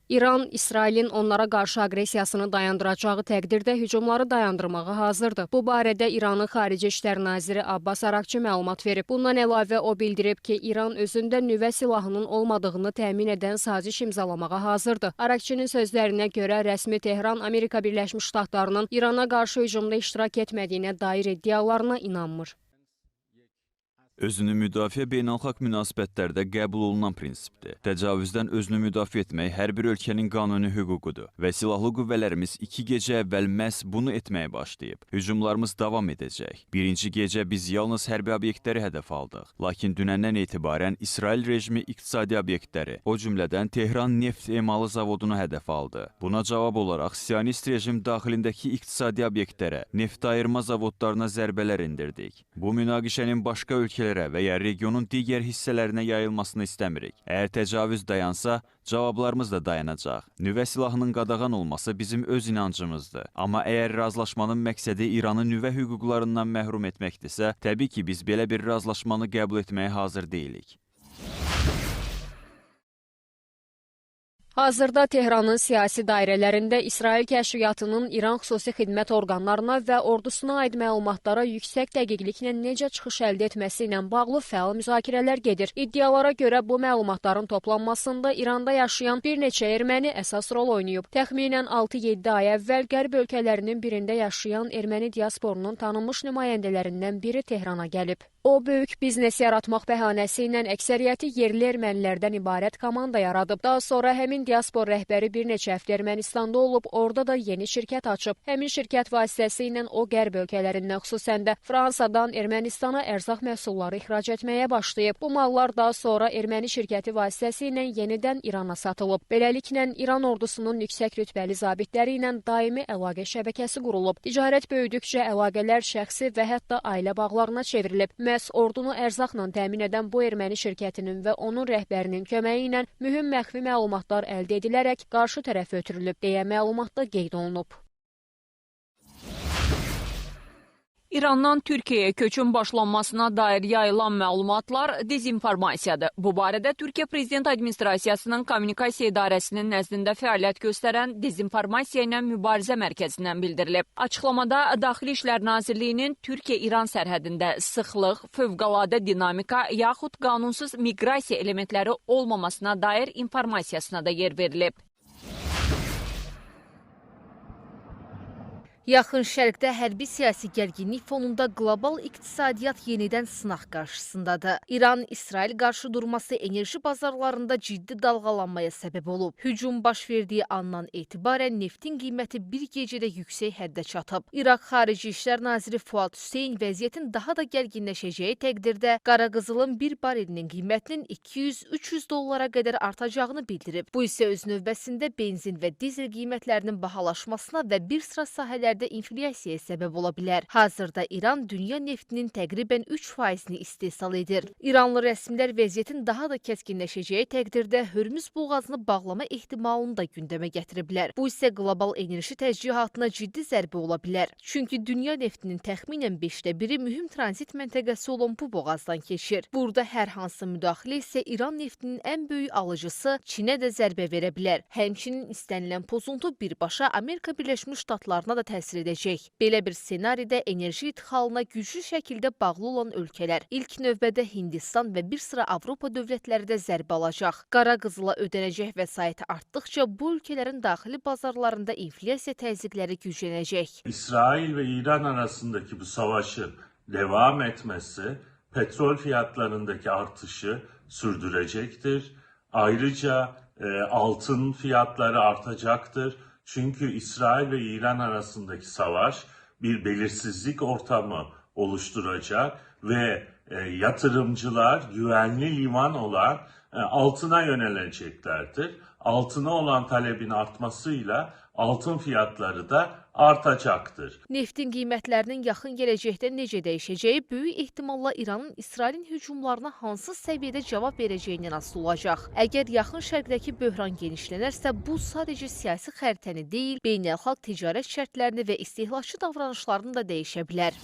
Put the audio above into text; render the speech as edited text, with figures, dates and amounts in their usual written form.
İran, İsrailin onlara qarşı aqressiyasını dayandıracağı təqdirdə hücumları dayandırmağa hazırdır. Bu barədə İranın Xarici İşlər Naziri Abbas Araqçı məlumat verib. Bundan əlavə o bildirib ki, İran özündə nüvə silahının olmadığını təmin edən saziş imzalamağa hazırdır. Araqçının sözlərinə görə rəsmi Tehran Amerika Birləşmiş Ştatlarının İrana qarşı hücumda iştirak etmədiyinə dair iddialarına inanmır. Özünü müdafiə beynəlxalq münasibətlərdə qəbul olunan prinsipdir. Təcavüzdən özünü müdafiə etmək hər bir ölkənin qanuni hüququdur və silahlı qüvvələrimiz 2 gecə əvvəl məhz bunu etməyə başlayıb. Hücumlarımız davam edəcək. Birinci gecə biz yalnız hərbi obyektləri hədəf aldıq. Lakin dünəndən etibarən İsrail rejimi iqtisadi obyektləri, o cümlədən Tehran neft emalı zavodunu hədəf aldı. Buna cavab olaraq Siyonist rejim daxilindəki iqtisadi obyektlərə, neft ayırma zavodlarına zərbələr indirdik. Bu münaqişənin başqa ölkələrə və ya regionun digər hissələrinə yayılmasını istəmirik. Əgər təcavüz dayansa, cavablarımız da dayanacaq. Nüvə silahının qadağan olması bizim öz inancımızdır. Amma əgər razılaşmanın məqsədi İranı nüvə hüquqlarından məhrum etməkdirsə, təbii ki, biz belə bir razılaşmanı qəbul etməyə hazır deyilik. Hazırda Tehranın siyasi dairələrində İsrail kəşfiyyatının İran xüsusi xidmət orqanlarına və ordusuna aid məlumatlara yüksək dəqiqliklə necə çıxış əldə etməsi ilə bağlı fəal müzakirələr gedir. İddialara görə bu məlumatların toplanmasında İranda yaşayan bir neçə erməni əsas rol oynayıb. Təxminən 6-7 ay əvvəl Qərb ölkələrinin birində yaşayan erməni diasporunun tanınmış nümayəndələrindən biri Tehrana gəlib. O, böyük biznes yaratmaq bəhanəsi ilə əksəriyyəti yerli ermənilərdən ibarət komanda yaradıb. Daha sonra həmin diaspor rəhbəri bir neçə həftə Ermənistanda olub, orada da yeni şirkət açıb. Həmin şirkət vasitəsilə o Qərb ölkələrindən, xüsusən də Fransadan Ermənistana ərzaq məhsulları ixrac etməyə başlayıb. Bu mallar daha sonra erməni şirkəti vasitəsilə yenidən İrana satılıb. Beləliklə, İran ordusunun yüksək rütbəli zabitləri ilə daimi əlaqə şəbəkəsi qurulub. Ticarət böyüdükcə əlaqələr şəxsi və hətta ailə bağlarına çevrilib. Məhz ordunu ərzaqla təmin edən bu erməni şirkətinin və onun rəhbərinin köməyi ilə mühüm məxfi məlumatlar əldə edilərək qarşı tərəfə ötürülüb deyə məlumatda qeyd olunub. İrandan Türkiyəyə köçün başlanmasına dair yayılan məlumatlar dezinformasiyadır. Bu barədə Türkiyə Prezident Administrasiyasının Kommunikasiya İdarəsinin nəzdində fəaliyyət göstərən Dezinformasiya ilə Mübarizə Mərkəzindən bildirilib. Açıqlamada Daxili İşlər Nazirliyinin Türkiyə-İran sərhədində sıxlıq, fövqəladə dinamika yaxud qanunsuz miqrasiya elementləri olmamasına dair informasiyasına da yer verilib. Yaxın Şərqdə hərbi siyasi gərginlik fonunda qlobal iqtisadiyyat yenidən sınaq qarşısındadır. İran-İsrail qarşıdurması enerji bazarlarında ciddi dalğalanmaya səbəb olub. Hücum baş verdiyi andan etibarən neftin qiyməti bir gecədə yüksək həddə çatıb. İraq Xarici İşlər Naziri Fuad Hüseyn vəziyyətin daha da gərginləşəcəyi təqdirdə qara qızılın bir barelinin qiymətinin 200-300 dollara qədər artacağını bildirib. Bu isə öz növbəsində benzin və dizel qiymətlərinin bahalaşmasına və bir sıra sahələrdə inflyasiyaya səbəb ola bilər. Hazırda İran dünya neftinin təqribən 3%-ni istehsal edir. İranlı rəsmilər vəziyyətin daha da kəskinləşəcəyi təqdirdə Hörmüz boğazını bağlama ehtimalını da gündəmə gətiriblər. Bu isə qlobal enerji təchizatına ciddi zərbə ola bilər. Çünki dünya neftinin təxminən 1/5 mühüm tranzit məntəqəsi olan bu boğazdan keçir. Burada hər hansı müdaxilə isə İran neftinin ən böyük alıcısı Çinə də zərbə verə bilər. Həmçinin istənilən pozuntu birbaşa Amerika Birləşmiş Ştatlarına da təsir edəcək. Belə bir senaridə enerji idxalına güclü şəkildə bağlı olan ölkələr, ilk növbədə Hindistan və bir sıra Avropa dövlətləri də zərbə alacaq. Qara qızıla ödənəcək vəsaiti artdıqca bu ölkələrin daxili bazarlarında inflyasiya təzyiqləri güclənəcək. İsrail ve İran arasındaki bu savaşın devam etmesi petrol fiyatlarındaki artışı sürdürecektir. Ayrıca altın fiyatları artacaktır. Çünkü İsrail ve İran arasındaki savaş bir belirsizlik ortamı oluşturacak ve yatırımcılar güvenli liman olan altına yöneleceklerdir. Altına olan talebin artmasıyla altın fiyatları da artacaktır. Neftin qiymətlərinin yaxın gələcəkdə necə dəyişəcəyi böyük ehtimalla İranın İsrailin hücumlarına hansı səviyyədə cavab verəcəyindən asılı olacaq. Əgər yaxın şərqdəki böhran genişlənərsə, bu sadəcə siyasi xəritəni deyil, beynəlxalq ticarət şərtlərini və istehlakçı davranışlarını da dəyişə bilər.